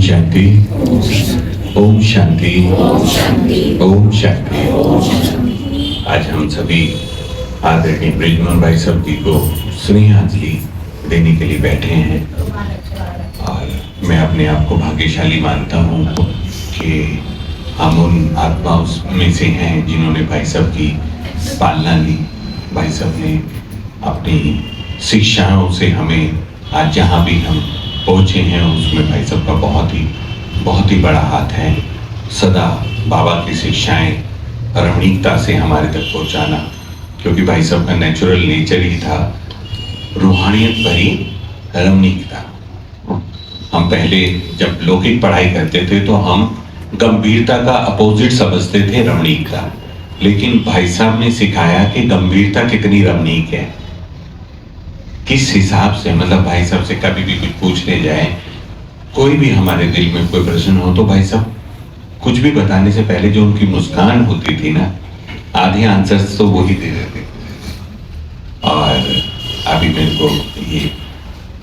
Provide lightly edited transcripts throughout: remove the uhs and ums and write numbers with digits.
शांति, ओम शांति, ओम शांति। आज हम सभी आदरणीय ब्रिजमोहन भाई साहब जी को स्नेहांजलि देने के लिए बैठे हैं और मैं अपने आप को भाग्यशाली मानता हूँ कि हम उन आत्माओं में से हैं जिन्होंने भाई साहब की पालना ली। भाई साहब ने अपनी शिक्षाओं से हमें आज जहाँ भी हम पहुँचे हैं उसमें भाई साहब का बहुत ही बड़ा हाथ है। सदा बाबा की शिक्षाएं रमणीकता से हमारे तक पहुँचाना, क्योंकि भाई साहब का नेचुरल नेचर ही था रूहानियत भरी रमणीकता। हम पहले जब लौकिक पढ़ाई करते थे तो हम गंभीरता का अपोजिट समझते थे, रमणीकता। लेकिन भाई साहब ने सिखाया कि गंभीरता कितनी रमणीक है, किस हिसाब से। मतलब भाई साहब से कभी भी कुछ पूछने जाए, कोई भी हमारे दिल में कोई प्रश्न हो तो भाई साहब कुछ भी बताने से पहले जो उनकी मुस्कान होती थी ना, आधे आंसर्स तो वो ही दे देते। और अभी मेरे को ये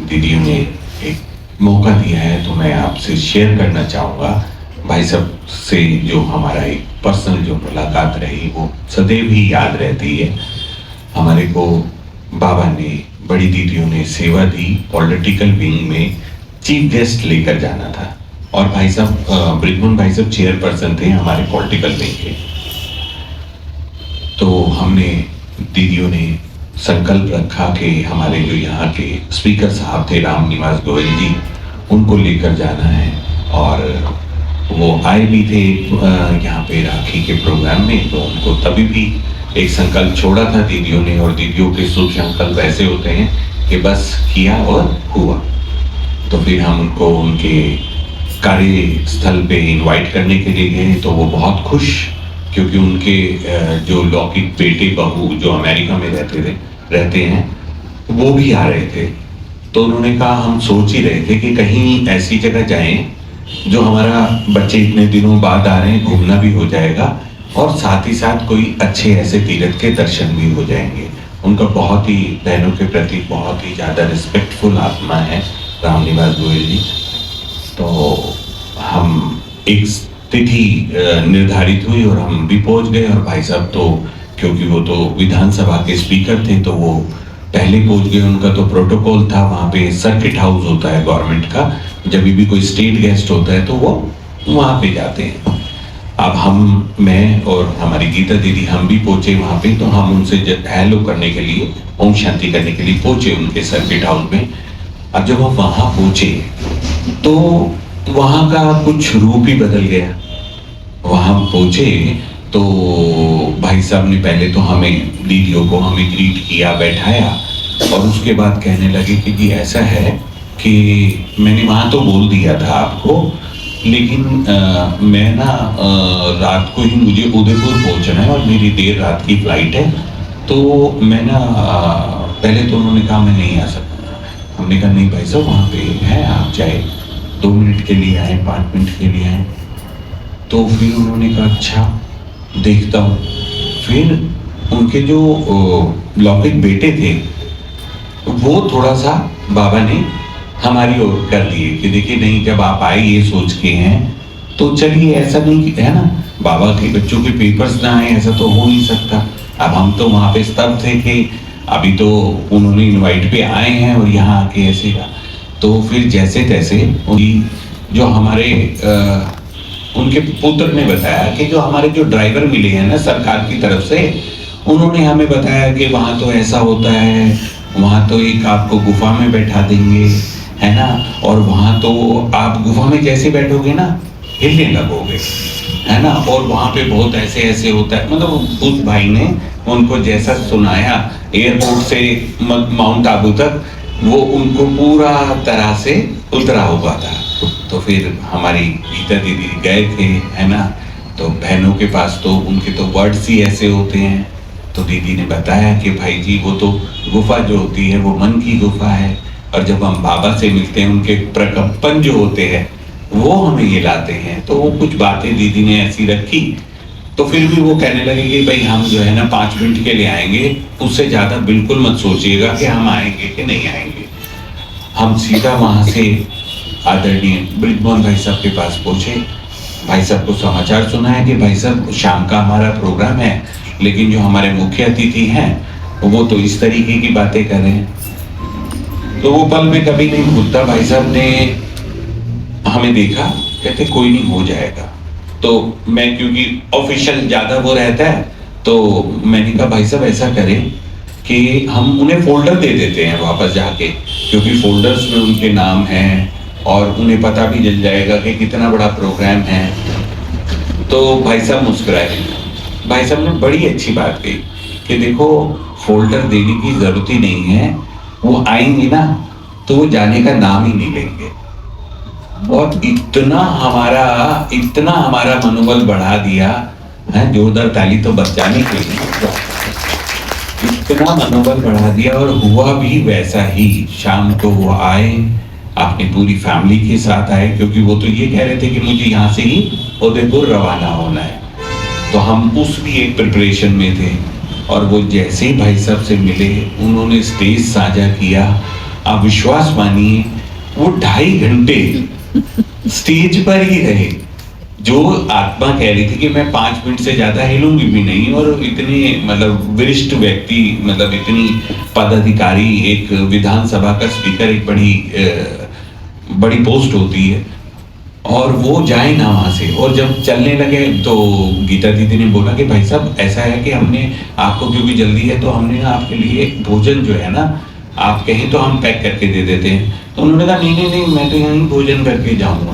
दीदियों ने एक मौका दिया है तो मैं आपसे शेयर करना चाहूँगा। भाई साहब से जो हमारा एक पर्सनल जो मुलाकात रही वो सदैव ही याद रहती है। हमारे को बाबा ने, बड़ी दीदियों ने सेवा दी, पॉलिटिकल विंग में चीफ गेस्ट लेकर जाना था। और भाई साहब ब्रिजमोहन भाई साहब चेयरपर्सन थे हमारे पॉलिटिकल विंग के। तो हमने, दीदियों ने संकल्प रखा कि हमारे जो यहाँ के स्पीकर साहब थे राम निवास गोयल जी, उनको लेकर जाना है। और वो आए भी थे यहाँ पे राखी के प्रोग्राम में, तो उनको तभी भी एक संकल्प छोड़ा था दीदियों ने। और दीदियों के शुभ संकल्प ऐसे होते हैं कि बस किया और हुआ। तो फिर हम उनको उनके कार्यस्थल पे इनवाइट करने के लिए गए तो वो बहुत खुश, क्योंकि उनके जो लौकिक बेटे बहू जो अमेरिका में रहते हैं वो भी आ रहे थे। तो उन्होंने कहा, हम सोच ही रहे थे कि कहीं ऐसी जगह जाएं जो हमारा बच्चे इतने दिनों बाद आ रहे हैं, घूमना भी हो जाएगा और साथ ही साथ कोई अच्छे ऐसे तीर्थ के दर्शन भी हो जाएंगे। उनका बहुत ही बहनों के प्रति बहुत ही ज़्यादा रिस्पेक्टफुल आत्मा है राम निवास गोयल जी। तो हम एक तिथि निर्धारित हुई और हम भी पहुंच गए। और भाई साहब तो, क्योंकि वो तो विधानसभा के स्पीकर थे, तो वो पहले पहुंच गए। उनका तो प्रोटोकॉल था, वहाँ पे सर्किट हाउस होता है गवर्नमेंट का, जब भी कोई स्टेट गेस्ट होता है तो वो वहाँ पे जाते हैं। अब मैं और हमारी गीता दीदी हम भी पहुंचे वहाँ पे। तो हम उनसे हेलो करने के लिए, ओम शांति करने के लिए पहुंचे उनके सर्किट हाउस में। अब जब हम वहाँ पहुंचे तो वहाँ का कुछ रूप ही बदल गया। वहाँ पहुंचे तो भाई साहब ने पहले तो हमें, दीदियों को हमें ग्रीट किया, बैठाया और उसके बाद कहने लगे कि जी ऐसा है कि मैंने वहाँ तो बोल दिया था आपको, लेकिन मैं ना रात को ही मुझे उदयपुर पहुंचना है और मेरी देर रात की फ्लाइट है। तो मैं ना पहले तो उन्होंने कहा मैं नहीं आ सकता। हमने कहा नहीं भाई साहब, वहाँ पे है, आप चाहे 2 मिनट के लिए आए, 5 मिनट के लिए आए। तो फिर उन्होंने कहा अच्छा देखता हूँ। फिर उनके जो लौकिक बेटे थे वो थोड़ा सा बाबा ने हमारी ओर कर दिए कि देखिए नहीं, जब आप आए ये सोच के हैं तो चलिए, ऐसा नहीं है ना, बाबा के बच्चों के पेपर्स ना आए ऐसा तो हो नहीं सकता। अब हम तो वहाँ पे स्तब्ध थे कि अभी तो उन्होंने इनवाइट पे आए हैं और यहाँ आके ऐसे का। तो फिर जैसे तैसे जो हमारे उनके पुत्र ने बताया कि जो हमारे जो ड्राइवर मिले हैं ना सरकार की तरफ से, उन्होंने हमें बताया कि वहाँ तो ऐसा होता है, वहाँ तो एक आपको गुफा में बैठा देंगे, है ना, और वहाँ तो आप गुफा में जैसे बैठोगे ना हिलने लगोगे, है ना, और वहाँ पे बहुत ऐसे ऐसे होता है। मतलब उस भाई ने उनको जैसा सुनाया एयरपोर्ट से माउंट आबू तक, वो उनको पूरा तरह से उतरा हुआ था। तो फिर हमारी गीता दीदी गए थे, है ना, तो बहनों के पास तो उनके तो वर्ड्स ही ऐसे होते हैं। तो दीदी ने बताया कि भाई जी वो तो गुफा जो होती है वो मन की गुफा है, और जब हम बाबा से मिलते हैं उनके प्रकंपन जो होते हैं वो हमें हिलाते हैं। तो वो कुछ बातें दीदी ने ऐसी रखी। तो फिर भी वो कहने लगे कि भाई हम जो है ना 5 मिनट के लिए आएंगे, उससे ज़्यादा बिल्कुल मत सोचिएगा कि हम आएंगे कि नहीं आएंगे। हम सीधा वहाँ से आदरणीय ब्रिजमोहन भाई साहब के पास पहुंचे। भाई साहब को समाचार सुनाया कि भाई साहब शाम का हमारा प्रोग्राम है, लेकिन जो हमारे मुख्य अतिथि हैं वो तो इस तरीके की बातें कर रहे हैं। तो वो पल में कभी नहीं भूलता। भाई साहब ने हमें देखा, कहते कोई नहीं, हो जाएगा। तो मैं क्योंकि ऑफिशियल ज्यादा वो रहता है, तो मैंने कहा भाई साहब ऐसा करें कि हम उन्हें फोल्डर दे देते हैं वापस जाके, क्योंकि फोल्डर्स में उनके नाम हैं और उन्हें पता भी चल जाएगा कि कितना बड़ा प्रोग्राम है। तो भाई साहब मुस्कुराए। भाई साहब ने बड़ी अच्छी बात कही कि देखो फोल्डर देने की जरूरत ही नहीं है, वो आएंगे ना तो वो जाने का नाम ही नहीं लेंगे। और इतना हमारा मनोबल बढ़ा दिया है, जोरदार ताली तो बचाने के लिए, इतना मनोबल बढ़ा दिया। और हुआ भी वैसा ही। शाम को वो आए, अपनी पूरी फैमिली के साथ आए, क्योंकि वो तो ये कह रहे थे कि मुझे यहाँ से ही उदयपुर रवाना होना है। तो हम उस भी एक प्रिपरेशन में थे। और वो जैसे ही भाई साहब से मिले, उन्होंने स्टेज साझा किया। आप विश्वास मानिए, वो 2.5 घंटे स्टेज पर ही रहे। जो आत्मा कह रही थी कि मैं 5 मिनट से ज्यादा हिलूंगी भी नहीं, और इतने मतलब वरिष्ठ व्यक्ति, मतलब इतनी पदाधिकारी, एक विधानसभा का स्पीकर एक बड़ी पोस्ट होती है, और वो जाए ना वहां से। और जब चलने लगे तो गीता दीदी ने बोला कि भाई साहब ऐसा है कि हमने आपको, क्योंकि जल्दी है, तो हमने ना आपके लिए भोजन जो है ना, आप कहें तो हम पैक करके दे देते हैं। तो उन्होंने कहा नहीं नहीं नहीं, मैं तो यहीं भोजन करके जाऊंगा।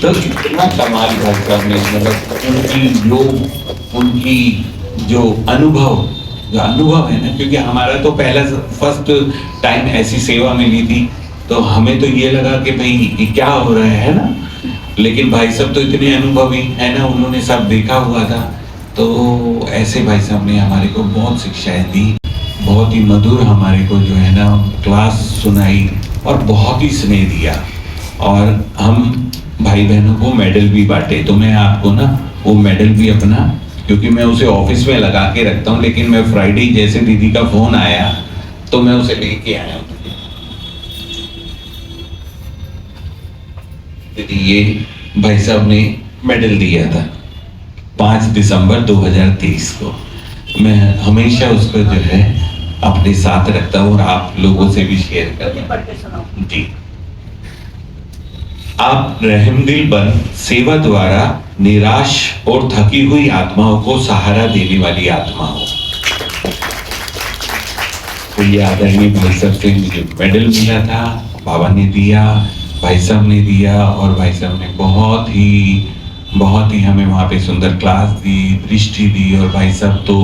तो इतना कमाल भाई साहब ने, मतलब उनकी जो अनुभव है ना, क्योंकि हमारा तो पहला फर्स्ट टाइम ऐसी सेवा मिली थी, तो हमें तो ये लगा कि भाई क्या हो रहा है ना। लेकिन भाई साहब तो इतने अनुभवी है ना, उन्होंने सब देखा हुआ था। तो ऐसे भाई साहब ने हमारे को बहुत शिक्षाएं दी, बहुत ही मधुर हमारे को जो है ना क्लास सुनाई, और बहुत ही स्नेह दिया। और हम भाई बहनों को मेडल भी बांटे। तो मैं आपको ना वो मेडल भी अपना, क्योंकि मैं उसे ऑफिस में लगा के रखता हूँ, लेकिन मैं फ्राइडे जैसे दीदी का फोन आया तो मैं उसे लेके आया हूँ। दीदी ये भाई साहब ने मेडल दिया था 5 दिसंबर 2023 को। मैं हमेशा उसको जो है अपने साथ रखता हूँ, और आप लोगों से भी शेयर करता हूँ। जी, आप रहमदिल बन सेवा द्वारा निराश और थकी हुई आत्माओं को सहारा देने वाली आत्मा हो। तो ये आदरणीय भाई साहब से मुझे मेडल मिला था, बाबा ने दिया, भाई साहब ने दिया, और भाई साहब ने बहुत ही हमें वहाँ पे सुंदर क्लास दी, दृष्टि दी। और भाई साहब तो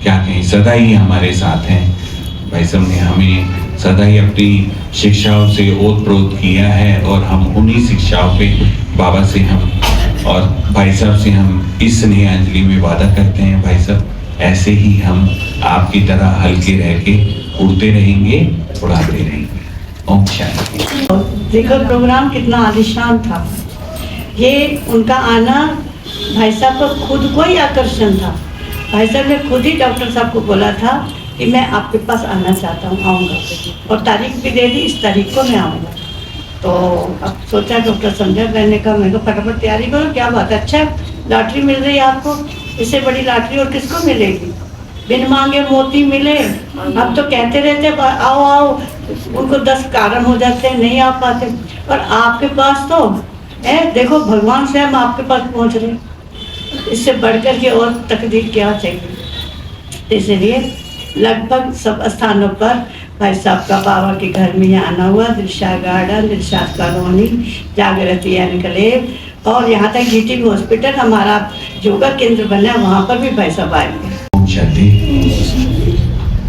क्या कहें, सदा ही हमारे साथ हैं। भाई साहब ने हमें सदा ही अपनी शिक्षाओं से ओत-प्रोत किया है, और हम उन्हीं शिक्षाओं पे बाबा से हम और भाई साहब से हम इस स्नेह अंजलि में वादा करते हैं। भाई साहब ऐसे ही हम आपकी तरह हल्के रह के उड़ते रहेंगे, उड़ाते रहेंगे। ओम शांति। देखो प्रोग्राम कितना आलीशान था। ये उनका आना भाई साहब को खुद को ही आकर्षण था। भाई साहब ने खुद ही डॉक्टर साहब को बोला था कि मैं आपके पास आना चाहता हूँ, आऊँगा, और तारीख भी दे दी, इस तारीख को मैं आऊँगा। तो अब सोचा डॉक्टर संजय बहन ने कहा, मैं तो फटाफट तैयारी करो, क्या बात है, अच्छा लॉटरी मिल रही है आपको, इससे बड़ी लॉटरी और किसको मिलेगी, बिन मांगे मोती मिले। अब तो कहते रहते आओ आओ, उनको 10 कारण हो जाते हैं, नहीं आ पाते, और आपके पास तो देखो भगवान स्वयं आपके पास पहुँच रहे, इससे बढ़कर के और तकदीर क्या चाहिए। इसलिए लगभग सब स्थानों पर भाई साहब का बाबा के घर में यहाँ आना हुआ। दिलशाद गार्डन, दिलशाद कॉलोनी, जागृति एनक्लेव, और यहाँ तक जीटी हॉस्पिटल हमारा योगा केंद्र बना, वहाँ पर भी भाई साहब आएंगे।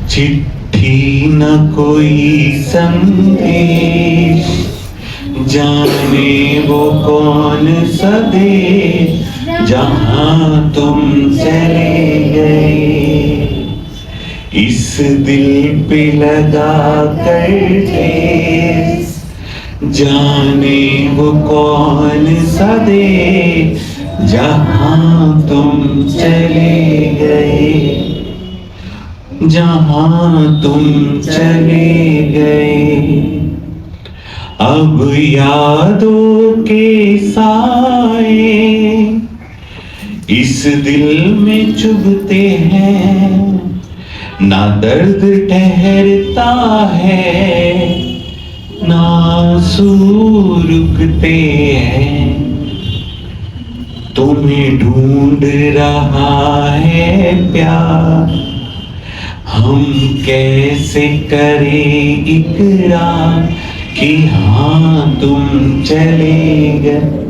चिट्ठी न कोई संदेश, जाने वो कौन सा देश, जहाँ तुम चले गए, इस दिल पे लगा कर ठेस, जाने वो कौन सा देश, जहाँ तुम चले गए, जहाँ तुम चले गए। अब यादों के साए इस दिल में चुभते हैं, ना दर्द ठहरता है, ना आंसू रुकते हैं। तुम्हें ढूंढ रहा है प्यार, हम कैसे करें इकरार कि हाँ तुम चले गए।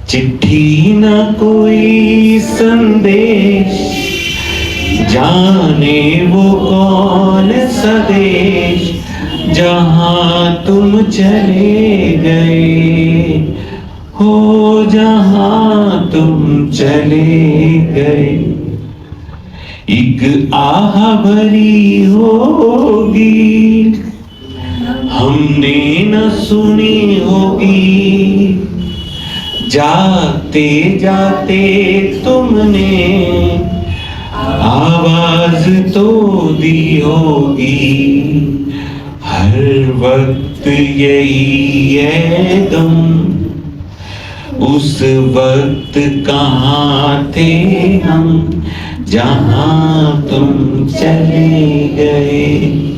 चिट्ठी न कोई संदेश, जाने वो कौन सा देश जहां तुम चले गए हो, जहां तुम चले गए। एक आह भरी होगी हमने न सुनी होगी, जाते जाते तुमने आवाज तो दी होगी। हर वक्त यही है गम, उस वक्त कहाँ थे हम जहाँ तुम चले गए।